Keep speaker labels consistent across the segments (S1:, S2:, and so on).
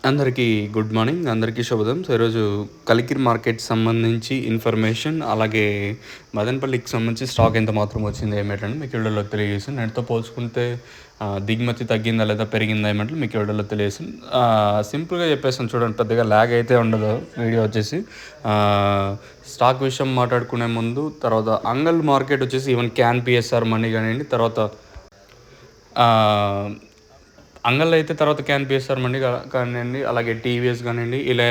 S1: అందరికీ good morning. అందరికీ శుభోదయం. సో, ఈరోజు కలికిరి మార్కెట్‌కి సంబంధించి ఇన్ఫర్మేషన్, అలాగే మదనపల్లికి సంబంధించి స్టాక్ ఎంత మాత్రం వచ్చింది ఏమేంటని మీకు ఈ వీడియోలో తెలియజేస్తాను. నేటితో పోల్చుకుంటే దిగుమతి తగ్గిందా లేదా పెరిగిందా ఏమంటే మీకు ఈ వీడియోలో తెలియజేస్తాను. సింపుల్‌గా చెప్పేస్తాను చూడండి, పెద్దగా ల్యాగ్ అయితే ఉండదు. వీడియో వచ్చేసి స్టాక్ విషయం మాట్లాడుకునే ముందు, తర్వాత అంగల్ మార్కెట్ వచ్చేసి ఈవెన్ క్యాన్ పిఎస్ఆర్ మనీ కానివ్వండి, తర్వాత అంగల్లో అయితే తర్వాత క్యాన్ పిఎస్ఆర్ మండి కానివ్వండి, అలాగే టీవీఎస్ కానివ్వండి, ఇలా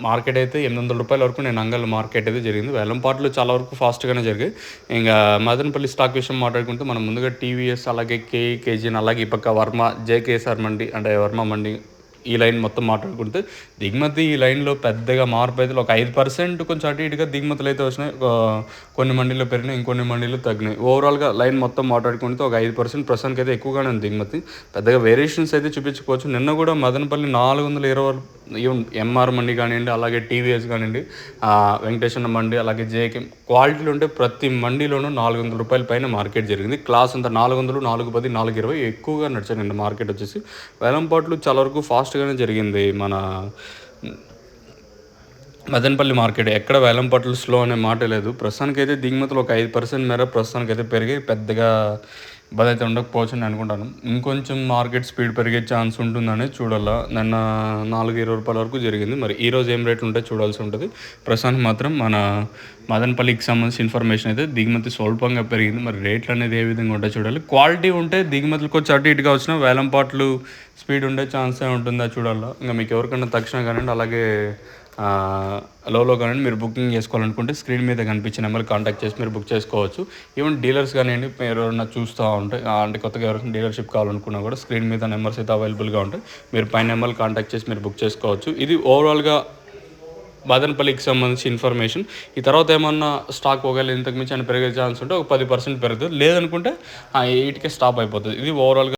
S1: మార్కెట్ అయితే రూ. 800 వరకు నేను అంగల్ మార్కెట్ అయితే జరిగింది. వేలంపాట్లు చాలా వరకు ఫాస్ట్గానే జరిగాయి. ఇంకా మదనపల్లి స్టాక్ విషయం మాట్లాడుకుంటే మనం ముందుగా టీవీఎస్, అలాగే కేజీఎన్, అలాగే ఈ పక్క వర్మ జేకేఎస్ఆర్ మండి అంటే వర్మ మండి, ఈ లైన్ మొత్తం మాట్లాడుకుంటే దిగుమతి ఈ లైన్లో పెద్దగా మార్పు అయితే ఒక 5% కొంచెం అటు ఇటుగా దిగుమతులు అయితే వచ్చినాయి. కొన్ని మండీలో పెరిగినాయి, ఇంకొన్ని మండీలో తగ్గినాయి. ఓవరాల్గా లైన్ మొత్తం మాట్లాడుకుంటే ఒక 5% ప్రస్తుతానికి అయితే ఎక్కువగానే ఉంది దిగుమతి. పెద్దగా వేరియేషన్స్ అయితే చూపించుకోవచ్చు. నిన్న కూడా మదనపల్లి 420 ఎంఆర్ మండి కానివ్వండి, అలాగే టీవీఎస్ కానివ్వండి, వెంకటేశ్వర మండి, అలాగే జేకే క్వాలిటీలు ఉంటే ప్రతి మండీలోనూ రూ. 400 పైన మార్కెట్ జరిగింది. క్లాస్ అంతా 400, 410, 420 ఎక్కువగా నడిచాయి నిన్న మార్కెట్ వచ్చేసి. వేలంపాట్లు చాలా వరకు ఫాస్ట్గానే జరిగింది. మన మదనపల్లి మార్కెట్ ఎక్కడ వేలంపాట్లు స్లో అనే మాట లేదు. ప్రస్తుతానికైతే దిగుమతులు ఒక 5% మేర ప్రస్తుతానికైతే పెరిగి పెద్దగా ఇబ్బంది అయితే ఉండకపోవచ్చు అని అనుకుంటాను. ఇంకొంచెం మార్కెట్ స్పీడ్ పెరిగే ఛాన్స్ ఉంటుందని చూడాలా. నిన్న రూ. 420 వరకు జరిగింది. మరి ఈరోజు ఏం రేట్లు ఉంటే చూడాల్సి ఉంటుంది. ప్రస్తుతానికి మాత్రం మన మదనపల్లికి సంబంధించిన ఇన్ఫర్మేషన్ అయితే దిగుమతి స్వల్పంగా పెరిగింది. మరి రేట్లు అనేది ఏ విధంగా ఉంటాయో చూడాలి. క్వాలిటీ ఉంటే దిగుమతులు కొంచెం అటు ఇటుగా వచ్చినా వేలంపాట్లు స్పీడ్ ఉండే ఛాన్సే ఉంటుందా చూడాలా. ఇంకా మీకు ఎవరికైనా తక్షణ కానివ్వండి, అలాగే లోలో కానీ మీరు బుకింగ్ చేసుకోవాలనుకుంటే స్క్రీన్ మీద కనిపించిన నెంబర్ కాంటాక్ట్ చేసి మీరు బుక్ చేసుకోవచ్చు. ఈవెన్ డీలర్స్ కానివ్వండి, మీరు ఎవరైనా చూస్తూ ఉంటాయి అంటే కొత్తగా ఎవరైనా డీలర్షిప్ కావాలనుకున్నా కూడా స్క్రీన్ మీద నెంబర్స్ అయితే అవైలబుల్గా ఉంటాయి. మీరు పైన నెంబర్ కాంటాక్ట్ చేసి మీరు బుక్ చేసుకోవచ్చు. ఇది ఓవరాల్గా మదనపల్లికి సంబంధించి ఇన్ఫర్మేషన్. ఈ తర్వాత ఏమన్నా స్టాక్ ఒకవేళ ఇంతకు మించి అని పెరిగే ఛాన్స్ ఉంటే ఒక 10% పెరుగుతుంది. లేదనుకుంటే 8కే స్టాప్ అయిపోతుంది. ఇది ఓవరాల్గా